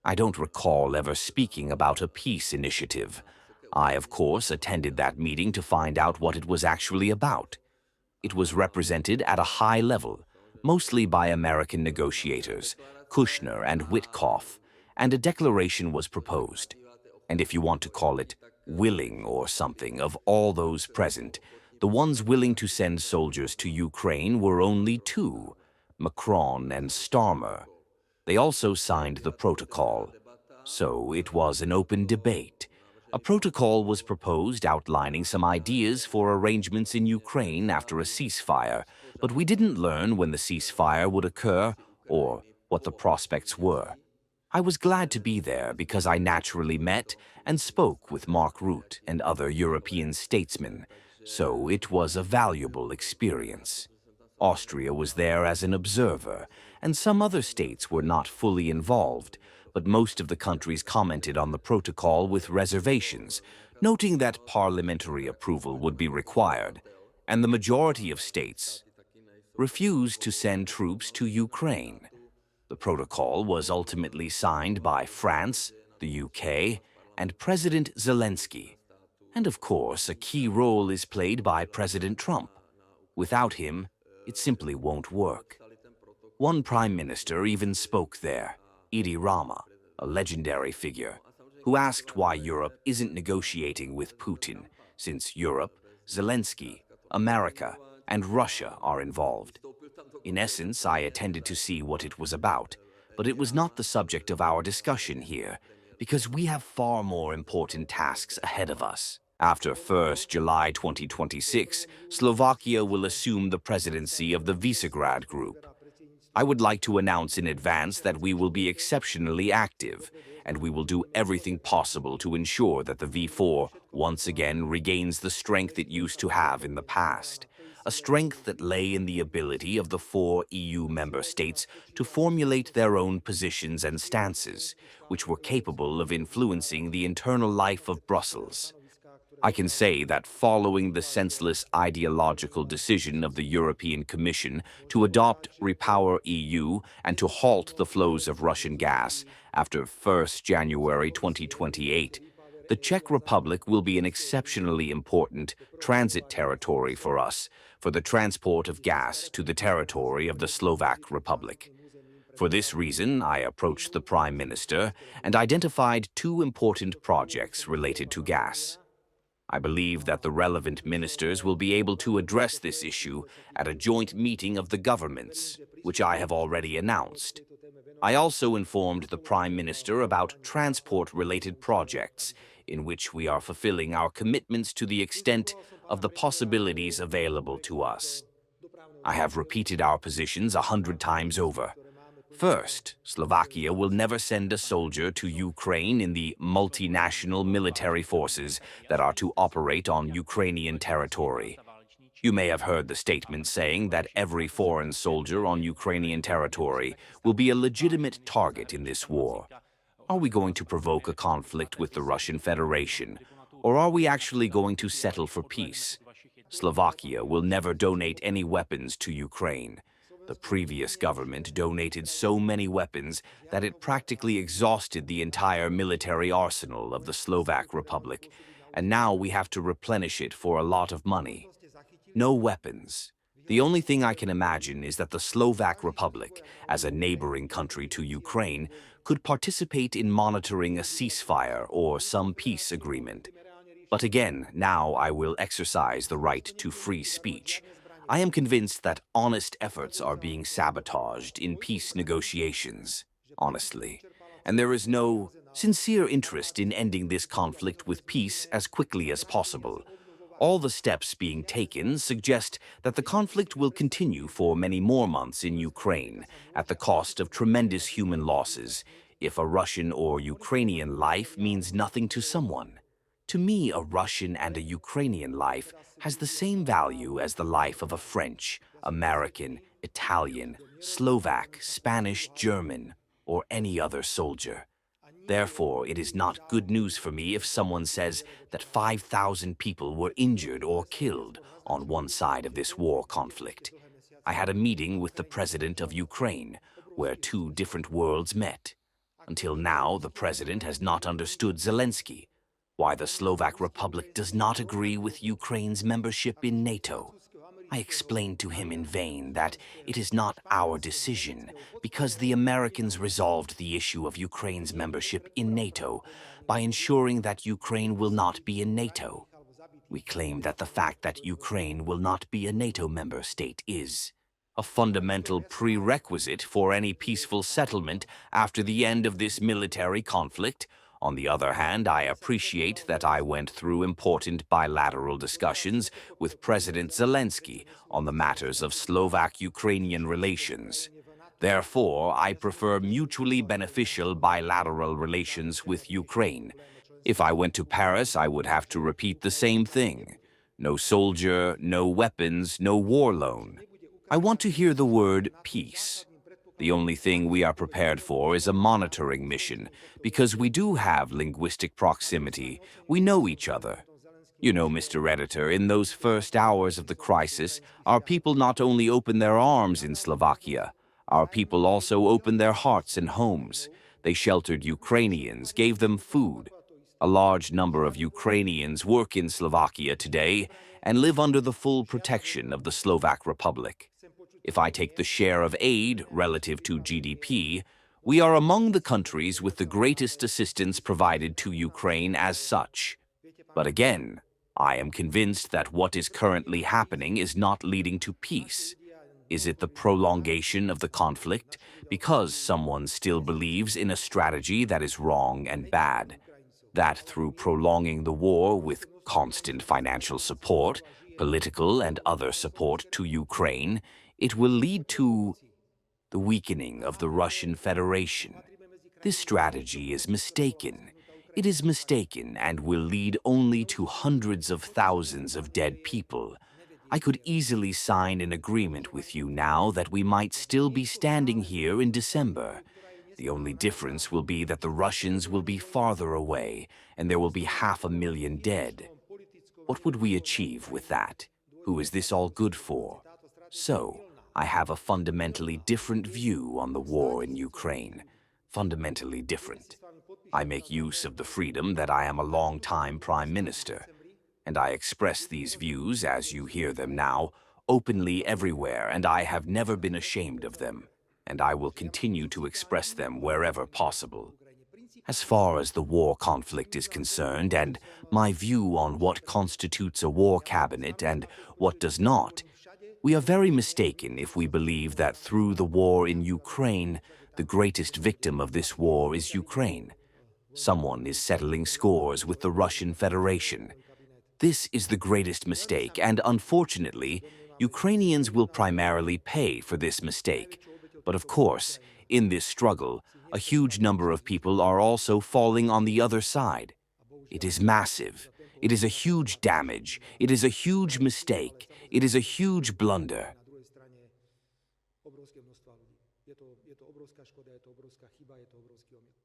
I don't recall ever speaking about a peace initiative. I, of course, attended that meeting to find out what it was actually about. It was represented at a high level, mostly by American negotiators, Kushner and Witkoff, and a declaration was proposed. And if you want to call it willing or something, of all those present, the ones willing to send soldiers to Ukraine were only two, Macron and Starmer. They also signed the protocol. So it was an open debate. A protocol was proposed outlining some ideas for arrangements in Ukraine after a ceasefire, but we didn't learn when the ceasefire would occur or what the prospects were. I was glad to be there because I naturally met and spoke with Mark Rutte and other European statesmen, so it was a valuable experience. Austria was there as an observer, and some other states were not fully involved, but most of the countries commented on the protocol with reservations, noting that parliamentary approval would be required, and the majority of states refused to send troops to Ukraine. The protocol was ultimately signed by France, the UK, and President Zelensky. And of course, a key role is played by President Trump. Without him, it simply won't work. One prime minister even spoke there, Edi Rama, a legendary figure, who asked why Europe isn't negotiating with Putin, since Europe, Zelensky, America, and Russia are involved. In essence, I attended to see what it was about, but it was not the subject of our discussion here, because we have far more important tasks ahead of us. After 1st July 2026, Slovakia will assume the presidency of the Visegrad group. I would like to announce in advance that we will be exceptionally active, and we will do everything possible to ensure that the V4 once again regains the strength it used to have in the past, a strength that lay in the ability of the 4 EU member states to formulate their own positions and stances, which were capable of influencing the internal life of Brussels. I can say that following the senseless ideological decision of the European Commission to adopt Repower EU and to halt the flows of Russian gas after 1st January 2028, the Czech Republic will be an exceptionally important transit territory for us for the transport of gas to the territory of the Slovak Republic. For this reason, I approached the Prime Minister and identified 2 important projects related to gas. I believe that the relevant ministers will be able to address this issue at a joint meeting of the governments, which I have already announced. I also informed the Prime Minister about transport-related projects in which we are fulfilling our commitments to the extent of the possibilities available to us. I have repeated our positions 100 times over. First, Slovakia will never send a soldier to Ukraine in the multinational military forces that are to operate on Ukrainian territory. You may have heard the statement saying that every foreign soldier on Ukrainian territory will be a legitimate target in this war. Are we going to provoke a conflict with the Russian Federation, or are we actually going to settle for peace? Slovakia will never donate any weapons to Ukraine. The previous government donated so many weapons that it practically exhausted the entire military arsenal of the Slovak Republic, and now we have to replenish it for a lot of money. No weapons. The only thing I can imagine is that the Slovak Republic, as a neighboring country to Ukraine, could participate in monitoring a ceasefire or some peace agreement. But again, now I will exercise the right to free speech. I am convinced that honest efforts are being sabotaged in peace negotiations, honestly, and there is no sincere interest in ending this conflict with peace as quickly as possible. All the steps being taken suggest that the conflict will continue for many more months in Ukraine at the cost of tremendous human losses, if a Russian or Ukrainian life means nothing to someone. To me, a Russian and a Ukrainian life has the same value as the life of a French, American, Italian, Slovak, Spanish, German, or any other soldier. Therefore, it is not good news for me if someone says that 5,000 people were injured or killed on one side of this war conflict. I had a meeting with the president of Ukraine, where 2 different worlds met. Until now, the president has not understood Zelensky, why the Slovak Republic does not agree with Ukraine's membership in NATO. I explained to him in vain that it is not our decision because the Americans resolved the issue of Ukraine's membership in NATO by ensuring that Ukraine will not be in NATO. We claim that the fact that Ukraine will not be a NATO member state is a fundamental prerequisite for any peaceful settlement after the end of this military conflict. On the other hand, I appreciate that I went through important bilateral discussions with President Zelensky on the matters of Slovak-Ukrainian relations. Therefore, I prefer mutually beneficial bilateral relations with Ukraine. If I went to Paris, I would have to repeat the same thing. No soldier, no weapons, no war loan. I want to hear the word peace. The only thing we are prepared for is a monitoring mission, because we do have linguistic proximity. We know each other. You know, Mr. Editor, in those first hours of the crisis, our people not only opened their arms in Slovakia, our people also opened their hearts and homes. They sheltered Ukrainians, gave them food. A large number of Ukrainians work in Slovakia today and live under the full protection of the Slovak Republic. If I take the share of aid relative to GDP, we are among the countries with the greatest assistance provided to Ukraine as such. But again, I am convinced that what is currently happening is not leading to peace. Is it the prolongation of the conflict because someone still believes in a strategy that is wrong and bad? That through prolonging the war with constant financial support, political and other support to Ukraine, it will lead to the weakening of the Russian Federation. This strategy is mistaken. It is mistaken and will lead only to hundreds of thousands of dead people. I could easily sign an agreement with you now that we might still be standing here in December. The only difference will be that the Russians will be farther away and there will be 500,000 dead. What would we achieve with that? Who is this all good for? So, I have a fundamentally different view on the war in Ukraine. Fundamentally different. I make use of the freedom that I am a long-time Prime Minister, and I express these views, as you hear them now, openly everywhere, and I have never been ashamed of them, and I will continue to express them wherever possible. As far as the war conflict is concerned, and my view on what constitutes a war cabinet and what does not, we are very mistaken if we believe that through the war in Ukraine, the greatest victim of this war is Ukraine. Someone is settling scores with the Russian Federation. This is the greatest mistake, and unfortunately, Ukrainians will primarily pay for this mistake. But of course, in this struggle, a huge number of people are also falling on the other side. It is massive. It is a huge damage. It is a huge mistake. It is a huge blunder. Je to obrovská škoda, je to obrovská chyba, je to obrovský omyl.